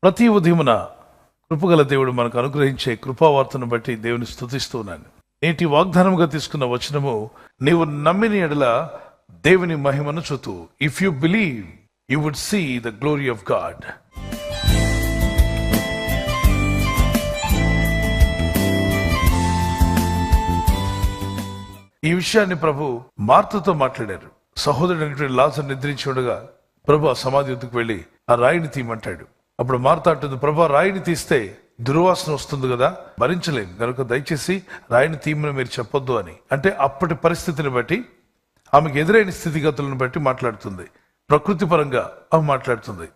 ప్రతి ఉదయమున కృపగల దేవుడు మనకు అనుగ్రహించే కృపావార్తను బట్టి దేవుని స్తుతిస్తూ ఉన్నాను. నేటి వాగ్దానముగా తీసుకున్న వచనము, నీవు నమ్మిన ఎడల దేవుని మహిమను చూతు. If you believe you would see the glory of God. ఈ విషయాన్ని ప్రభు మార్తతో మాట్లాడారు. సహోదరుడు లాజరు నిద్రించి ఉండగా ప్రభు ఆ సమాధి వద్దకు వెళ్ళి ఆ రాయిని తీయమంటాడు. అప్పుడు మార్త అంటుంది, ప్రభు రాయిని తీస్తే దుర్వాసన వస్తుంది కదా, భరించలేను, కనుక దయచేసి రాయిని తీయమని మీరు చెప్పొద్దు అని. అంటే అప్పటి పరిస్థితిని బట్టి, ఆమెకు ఎదురైన స్థితిగతులను బట్టి మాట్లాడుతుంది. ప్రకృతి పరంగా ఆమె మాట్లాడుతుంది.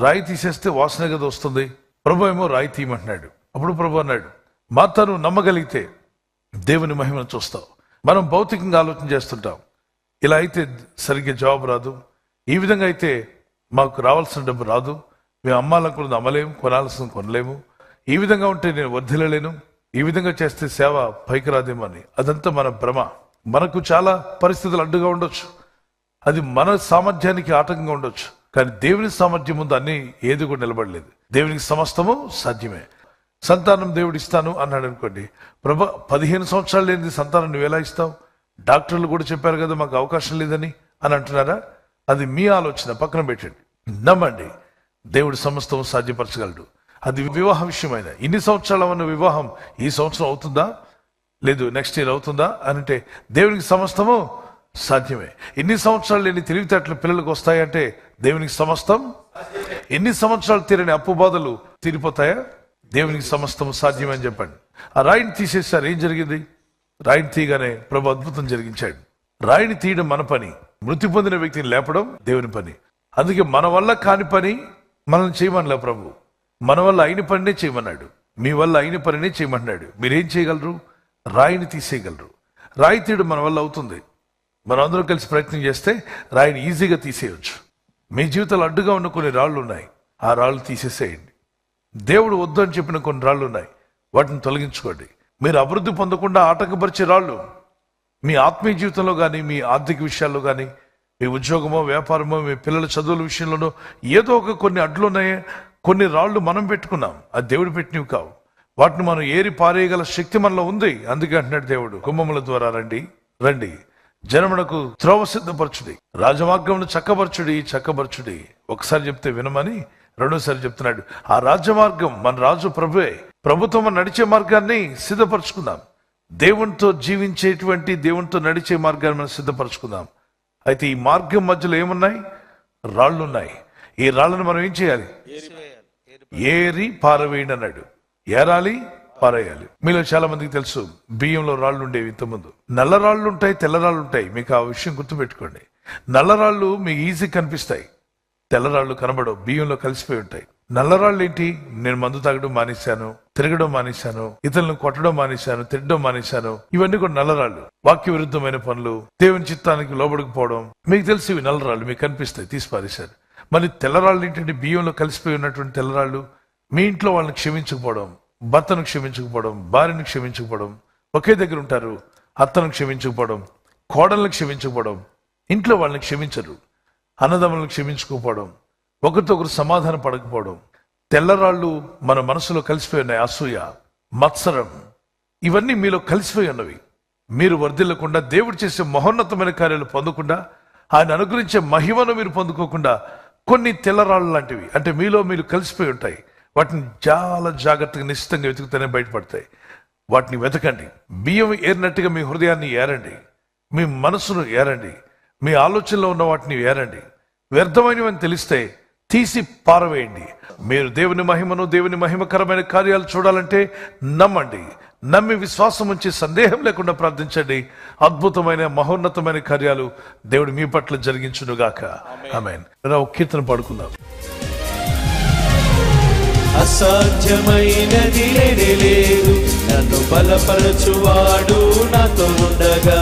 రాయి తీసేస్తే వాసన కదా వస్తుంది, ప్రభు ఏమో రాయి తీయమంటున్నాడు. అప్పుడు ప్రభు అన్నాడు, మార్త నువ్వు నమ్మగలిగితే దేవుని మహిమను చూస్తావు. మనం భౌతికంగా ఆలోచన చేస్తుంటాం, ఇలా అయితే సరిగ్గా జవాబు రాదు, ఈ విధంగా అయితే మాకు రావాల్సిన డబ్బు రాదు, మేము అమ్మాలనుకున్నది అమ్మలేము, కొనాల్సింది కొనలేము, ఈ విధంగా ఉంటే నేను వర్ధిల్లలేను, ఈ విధంగా చేస్తే సేవ పైకి రాదేమో అని. అదంతా మన భ్రమ. మనకు చాలా పరిస్థితులు అడ్డుగా ఉండొచ్చు, అది మన సామర్థ్యానికి ఆటంకంగా ఉండొచ్చు, కానీ దేవుని సామర్థ్యం ముందు అన్ని ఏది కూడా నిలబడలేదు. దేవునికి సమస్తము సాధ్యమే. సంతానం దేవుడు ఇస్తాను అన్నాడు అనుకోండి, ప్రభా 15 సంవత్సరాలు లేనిది సంతానం నువ్వు ఎలా ఇస్తావు? డాక్టర్లు కూడా చెప్పారు కదా మాకు అవకాశం లేదని అని అంటున్నారా? అది మీ ఆలోచన, పక్కన పెట్టండి. నమ్మండి, దేవుడు సమస్తము సాధ్యపరచగలడు. అది వివాహ విషయమైన ఇన్ని సంవత్సరాల ఉన్న వివాహం ఈ సంవత్సరం అవుతుందా, లేదు నెక్స్ట్ ఇయర్ అవుతుందా అని అంటే దేవునికి సమస్తము సాధ్యమే. ఎన్ని సంవత్సరాలు లేని తెలివితేటలు పిల్లలకు వస్తాయంటే దేవునికి సమస్తం. ఎన్ని సంవత్సరాలు తీరని అప్పు బాధలు తీరిపోతాయా? దేవునికి సమస్తము సాధ్యమే అని చెప్పండి. ఆ రాయిని తీసేసారు. ఏం జరిగింది? రాయిని తీయగానే ప్రభు అద్భుతం జరిగించాడు. రాయిని తీయడం మన పని, మృతి పొందిన వ్యక్తిని లేపడం దేవుని పని. అందుకే మన వల్ల కాని పని మనల్ని చేయమనిలే ప్రభు, మన వల్ల అయిన పనినే చేయమన్నాడు. మీ వల్ల అయిన పనినే చేయమన్నాడు. మీరేం చేయగలరు? రాయిని తీసేయగలరు. రాయి తీయడం మన వల్ల అవుతుంది. మనం అందరం కలిసి ప్రయత్నం చేస్తే రాయిని ఈజీగా తీసేయవచ్చు. మీ జీవితాలు అడ్డుగా ఉన్న కొన్ని రాళ్ళు ఉన్నాయి, ఆ రాళ్ళు తీసేసేయండి. దేవుడు వద్దు అని చెప్పిన కొన్ని రాళ్ళు ఉన్నాయి, వాటిని తొలగించుకోండి. మీరు అభివృద్ధి పొందకుండా ఆటంకపరిచే రాళ్ళు మీ ఆత్మీయ జీవితంలో కానీ, మీ ఆర్థిక విషయాల్లో కానీ, మీ ఉద్యోగమో వ్యాపారమో మీ పిల్లల చదువుల విషయంలోనో ఏదో ఒక కొన్ని అడ్లు ఉన్నాయి. కొన్ని రాళ్ళు మనం పెట్టుకున్నాం, అది దేవుడు పెట్టినవి కావు. వాటిని మనం ఏరి పారేయగల శక్తి మనలో ఉంది. అందుకే అంటున్నాడు దేవుడు, కుంభముల ద్వారా రండి జనమునకు త్రోవ సిద్ధపరచుడి, రాజమార్గమును చక్కబరచుడి. ఒకసారి చెప్తే వినమని రెండోసారి చెప్తున్నాడు. ఆ రాజమార్గం మన రాజు ప్రభువే. ప్రభుత్వం నడిచే మార్గాన్ని సిద్ధపరచుకుందాం. దేవునితో జీవించేటువంటి, దేవునితో నడిచే మార్గాన్ని మనం సిద్ధపరచుకుందాం. అయితే ఈ మార్గం మధ్యలో ఏమున్నాయి? రాళ్ళు ఉన్నాయి. ఈ రాళ్ళను మనం ఏం చేయాలి? ఏరి పారవేయండి అన్నాడు. ఏరాలి, పారేయాలి. మీలో చాలా మందికి తెలుసు, బియ్యంలో రాళ్ళు ఉండేవి ఇంతకుముందు. నల్ల రాళ్ళు ఉంటాయి, తెల్ల రాళ్ళు ఉంటాయి. మీకు ఆ విషయం గుర్తుపెట్టుకోండి. నల్ల రాళ్ళు మీకు ఈజీ కనిపిస్తాయి, తెల్లరాళ్ళు కనబడవు, బియ్యంలో కలిసిపోయి ఉంటాయి. నల్లరాళ్ళు ఏంటి? నేను మందు తాగడం మానేశాను, తిరగడం మానేశాను, ఇతరులను కొట్టడం మానేశాను, తిట్టడం మానేశాను. ఇవన్నీ కూడా నల్లరాళ్ళు. వాక్య విరుద్ధమైన పనులు, దేవుని చిత్తానికి లోబడకపోవడం, మీకు తెలిసి ఇవి నల్లరాళ్ళు, మీకు కనిపిస్తాయి, తీసి పారేశారు. మరి తెల్లరాళ్ళు ఏంటంటే బియ్యంలో కలిసిపోయి ఉన్నటువంటి తెల్లరాళ్ళు. మీ ఇంట్లో వాళ్ళని క్షమించకపోవడం, భర్తను క్షమించకపోవడం, భార్యను క్షమించకపోవడం, ఒకే దగ్గర ఉంటారు, అత్తను క్షమించకపోవడం, కోడలను క్షమించకపోవడం, ఇంట్లో వాళ్ళని క్షమించరు, అన్నదమ్ములను క్షమించుకోకపోవడం, ఒకరితో ఒకరు సమాధానం పడకపోవడం. తెల్లరాళ్ళు మన మనసులో కలిసిపోయి ఉన్నాయి. అసూయ, మత్సరం, ఇవన్నీ మీలో కలిసిపోయి ఉన్నవి. మీరు వర్ధిల్లకుండా, దేవుడు చేసే మహోన్నతమైన కార్యాలు పొందకుండా, ఆయన అనుగ్రహించే మహిమను మీరు పొందుకోకుండా కొన్ని తెల్లరాళ్ళు లాంటివి అంటే మీలో మీరు కలిసిపోయి ఉంటాయి. వాటిని చాలా జాగ్రత్తగా నిశ్చితంగా వెతుకుతూనే బయటపడతాయి. వాటిని వెతకండి. బియ్యం ఏరినట్టుగా మీ హృదయాన్ని ఏరండి, మీ మనసును ఏరండి, మీ ఆలోచనలో ఉన్న వాటిని ఏరండి. వ్యర్థమైనవని తెలిస్తే తీసి పారవేయండి. మీరు దేవుని మహిమను, దేవుని మహిమకరమైన కార్యాలు చూడాలంటే నమ్మండి. నమ్మి విశ్వాసం ఉంచి సందేహం లేకుండా ప్రార్థించండి. అద్భుతమైన మహోన్నతమైన కార్యాలు దేవుడు మీ పట్ల జరిగించునుగాక. ఆమేన్. ఒక కీర్తన పాడుకుందాం. అసాధ్యమైనది లేదు, నన్ను బలపరచువాడు నాతో ఉండగా.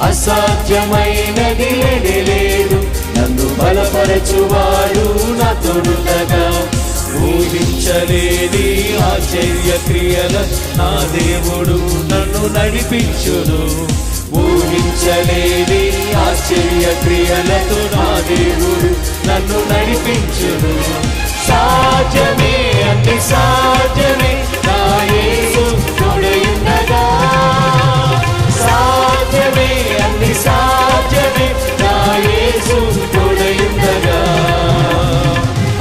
అసాధ్యమైనది లేదు, నన్ను బలపరచువాడు నాతో ఉండగా. ఊహించలేని ఆశ్చర్య క్రియల నా దేవుడు నన్ను నడిపించును. ఊహించలేని ఆశ్చర్య క్రియలతో నా దేవుడు నన్ను నడిపించును. సాధ్యమే అన్ని సాధ్యమే నా యేసు తోడయుండగా సాధ్యమే అన్ని సాధ్యమే నా యేసు తోడయుండగా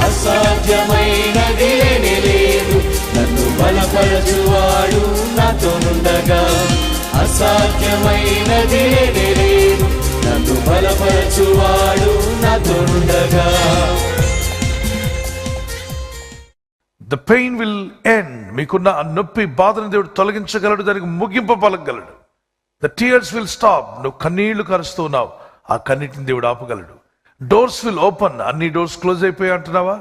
అసాధ్యమైనది లేనే లేదు నన్ను బలపరచువాడు నాతోనుండగా అసాధ్యమైనది లేనే లేదు నన్ను బలపరచువాడు నాతోనుండగా The pain will end. మీకున్న ఆ నొప్పి బాధను దేవుడు తొలగించగలడు, దానికి ముగింపు పలకగలడు. The tears will stop. నువ్వు కన్నీళ్లు కరుస్తూ ఉన్నావు, ఆ కన్నీటిని దేవుడు ఆపగలడు. Doors will open. అన్ని డోర్స్ క్లోజ్ అయిపోయి అంటున్నావా?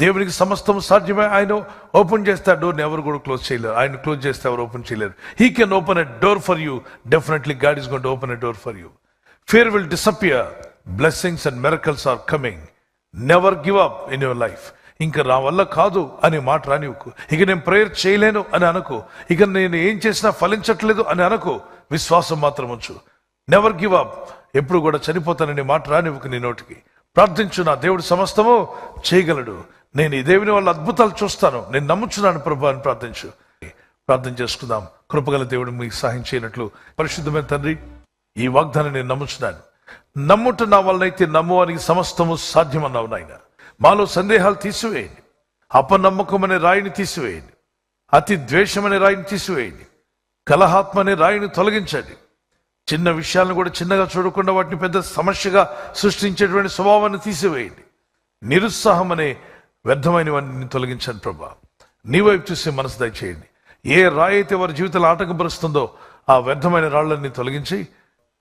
దేవునికి సమస్తం సాధ్యమే. ఆయన ఓపెన్ చేస్తే ఆ డోర్ని ఎవరు కూడా క్లోజ్ చేయలేరు. ఆయన క్లోజ్ చేస్తే ఎవరు ఓపెన్ చేయలేరు. He can open a door for you. Definitely God is going to open a door for you. Fear will disappear. Blessings and miracles are coming. Never give up in your life. ఇంకా నా వల్ల కాదు అనే మాట రానివ్వకు. ఇక నేను prayer చేయలేను అని అనుకో. ఇక నేను ఏం చేసినా ఫలించట్లేదు అని అనుకో. విశ్వాసం మాత్రం ఉంచు. Never give up. ఎప్పుడు కూడా చనిపోతాననే మాట రానివ్వకు నీ నోటికి. ప్రార్థించు, నా దేవుడు సమస్తము చేయగలడు, నేను ఈ దేవుని వల్ల అద్భుతాలు చూస్తాను, నేను నమ్ముచున్నాను ప్రభు అని ప్రార్థించు. ప్రార్థన చేసుకుందాం. కృపగల దేవుడు మీకు సహాయం చేయనట్లు. పరిశుద్ధమైన తండ్రి, ఈ వాగ్దానం నేను నమ్ముచున్నాను. నమ్ముట నా వల్లనైతే నమ్మువానికి సమస్తము సాధ్యమన్నావు నాయన. మాలో సందేహాలు తీసివేయండి. అపనమ్మకం అనే రాయిని తీసివేయండి. అతి ద్వేషం అనే రాయిని తీసివేయండి. కలహాత్మ అనే రాయిని తొలగించండి. చిన్న విషయాలను కూడా చిన్నగా చూడకుండా వాటిని పెద్ద సమస్యగా సృష్టించేటువంటి స్వభావాన్ని తీసివేయండి. నిరుత్సాహం అనే వ్యర్థమైనవన్నీ తొలగించండి ప్రభా. నీ వైపు చూసే మనసు దయచేయండి. ఏ రాయి అయితే వారి జీవితంలో ఆటంకపరుస్తుందో ఆ వ్యర్థమైన రాళ్లన్నీ తొలగించి,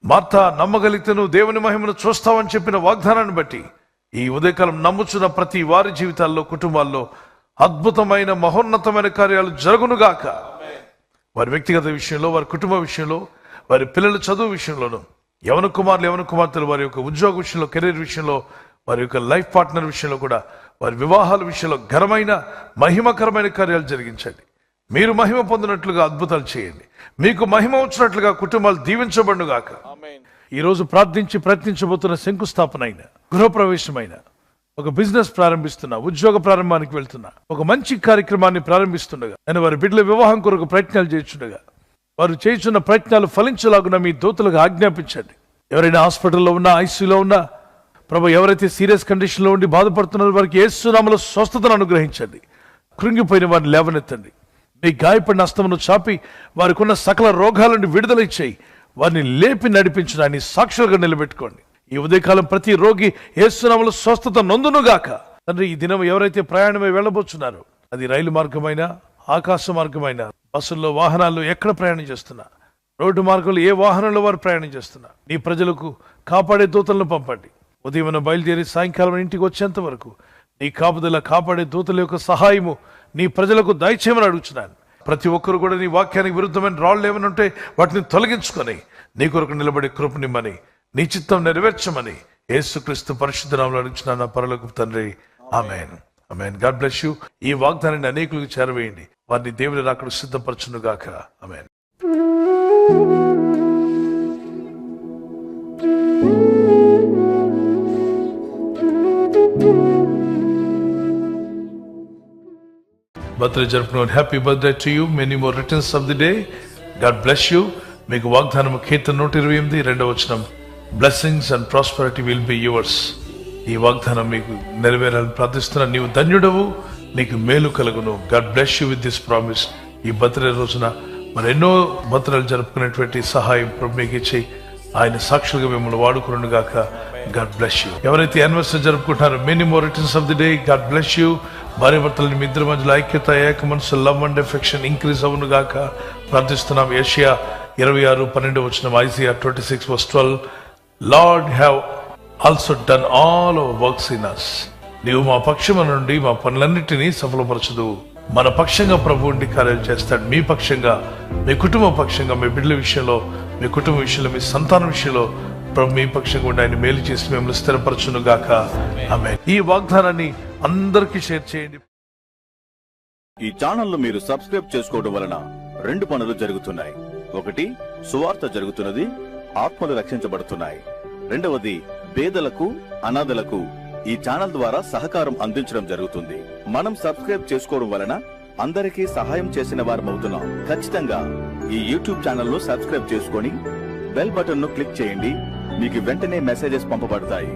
మార్తా నమ్మగలిగితే నువ్వు దేవుని మహిమను చూస్తావని చెప్పిన వాగ్దానాన్ని బట్టి ఈ ఉదయకాలం నమ్ముచున్న ప్రతి వారి జీవితాల్లో, కుటుంబాల్లో అద్భుతమైన మహోన్నతమైన కార్యాలు జరుగునుగాక. వారి వ్యక్తిగత విషయంలో, వారి కుటుంబ విషయంలో, వారి పిల్లల చదువు విషయంలోనూ, యవన కుమారులు యవన కుమార్తెలు వారి యొక్క ఉద్యోగ విషయంలో, కెరీర్ విషయంలో, వారి యొక్క లైఫ్ పార్ట్నర్ విషయంలో కూడా, వారి వివాహాల విషయంలో ఘనమైన మహిమకరమైన కార్యాలు జరిగించండి. మీరు మహిమ పొందినట్లుగా అద్భుతాలు చేయండి. మీకు మహిమ వచ్చినట్లుగా కుటుంబాలు దీవించబడుగాక. ఈ రోజు ప్రార్థించి ప్రయత్నించబోతున్న శంకుస్థాపన అయిన, గృహప్రవేశమైన, ఒక బిజినెస్ ప్రారంభిస్తున్నా, ఉద్యోగ ప్రారంభానికి వెళ్తున్నా, ఒక మంచి కార్యక్రమాన్ని ప్రారంభిస్తుండగా, నేను వారి బిడ్డల వివాహం కొరకు ప్రయత్నాలు చేస్తుండగా, వారు చేస్తున్న ప్రయత్నాలు ఫలించలాగున మీ దూతలకు ఆజ్ఞాపించండి. ఎవరైనా హాస్పిటల్లో ఉన్నా, ఐసీయూలో ఉన్నా ప్రభు, ఎవరైతే సీరియస్ కండిషన్లో ఉండి బాధపడుతున్నారో వారికి యేసు నామములో స్వస్థతను అనుగ్రహించండి. కృంగిపోయిన వారిని లేవనెత్తండి. మీ గాయపడిన హస్తమును చాపి వారికి ఉన్న సకల రోగాల నుండి విడుదల ఇచ్చేయి. వారిని లేపి నడిపించడాన్ని సాక్షులుగా నిలబెట్టుకోండి. ఈ ఉదయకాలం ప్రతి రోగి యేసు నామములో స్వస్థత నొందునుగాక. తండ్రి, ఈ దినం ఎవరైతే ప్రయాణమై వెళ్ళబోతున్నారో, అది రైలు మార్గమైనా, ఆకాశ మార్గమైనా, బస్సుల్లో, వాహనాల్లో ఎక్కడ ప్రయాణం చేస్తున్నా, రోడ్డు మార్గంలో ఏ వాహనంలో వారు ప్రయాణం చేస్తున్నా, నీ ప్రజలకు కాపాడే దూతలను పంపండి. ఉదయం బయలుదేరి సాయంకాలం ఇంటికి వచ్చేంత వరకు నీ కాపుదల, కాపాడే దూతల యొక్క సహాయము నీ ప్రజలకు దయచేయమని అడుగుతున్నాను. ప్రతి ఒక్కరు కూడా నీ వాక్యానికి విరుద్ధమైన రాళ్ళు ఏమైనా ఉంటే వాటిని తొలగించుకొని నీ కొరకు నిలబడే కృపనిమ్మని, నీ చిత్తం నెరవేర్చమని యేసుక్రీస్తు పరిశుద్ధ నామములో అడుగుచున్నాను నా పరలోకపు తండ్రి. ఆమేన్. ఆమేన్. God bless you. ఈ వాగ్దానాన్ని అనేకులకు చేరవేయండి. వారిని దేవుని రాకడకు సిద్ధపరచును గాక. ఆమేన్. బర్త్డే జరుపుకున్న happy birthday to you. Many more returns of the day. God bless you. మీకు వాగ్దానము కీర్తన 128 2వ వచనం, blessings and prosperity will be yours. ఈ వాగ్దానం మీకు నెరవేరాలని ప్రార్థిస్తున్నా. నీవు ధన్యుడవు, నీకు మేలు కలుగును. God bless you with this promise. ఈ బర్త్డే రోజున మరి ఎన్నో బర్త్డేలు జరుపుకునేటువంటి సహాయం ప్రభు మీకు ఇచ్చి ఆయన సాక్షులుగా మిమ్మల్ని వాడుకును గాక. God bless you. ఎవరైతే యానివర్సరీ జరుపుకుంటారో many more returns of the day. God bless you. భార్య భర్తలని మీ ఇద్దరి మధ్యలో ఐక్యత, ఏక మనసు, లవ్ అండ్ ఎఫెక్షన్ ఇంక్రీజ్ అవును గాక ప్రార్థిస్తున్నాం. యెషయా 26:12 వచనం, Isaiah 26:12, lord have also done all our works in us. నీవు మా పక్షము నుండి మా పనులన్నిటినీ సఫలపరచదు. మన పక్షంగా ప్రభు ఉండి కార్యాలు చేస్తాడు. మీ పక్షంగా, మీ కుటుంబ పక్షంగా, మీ బిడ్డల విషయంలో, మీ కుటుంబ విషయంలో, మీ సంతానం విషయంలో ప్రభు మీ పక్షంగా ఉండి ఆయన మేలు చేసి మిమ్మల్ని స్థిరపరచును గాక. ఆమేన్. ఈ వాగ్దానాన్ని అందరికీ షేర్ చేయండి. ఈ ఛానల్ మీరు సబ్స్క్రైబ్ చేసుకోవడం వలన 2 పనులు జరుగుతున్నాయి. ఒకటి, సువార్త జరుగుతున్నది, ఆత్మలు రక్షించబడుతున్నాయి. రెండవది, పేదలకు, అనాథలకు ఈ ఛానల్ ద్వారా సహకారం అందించడం జరుగుతుంది. మనం సబ్స్క్రైబ్ చేసుకోవడం వలన అందరికీ సహాయం చేసిన వారమవుతున్నాం. ఖచ్చితంగా ఈ యూట్యూబ్ ఛానల్ ను సబ్స్క్రైబ్ చేసుకొని బెల్ బటన్ ను క్లిక్ చేయండి. మీకు వెంటనే మెసేజెస్ పంపబడతాయి.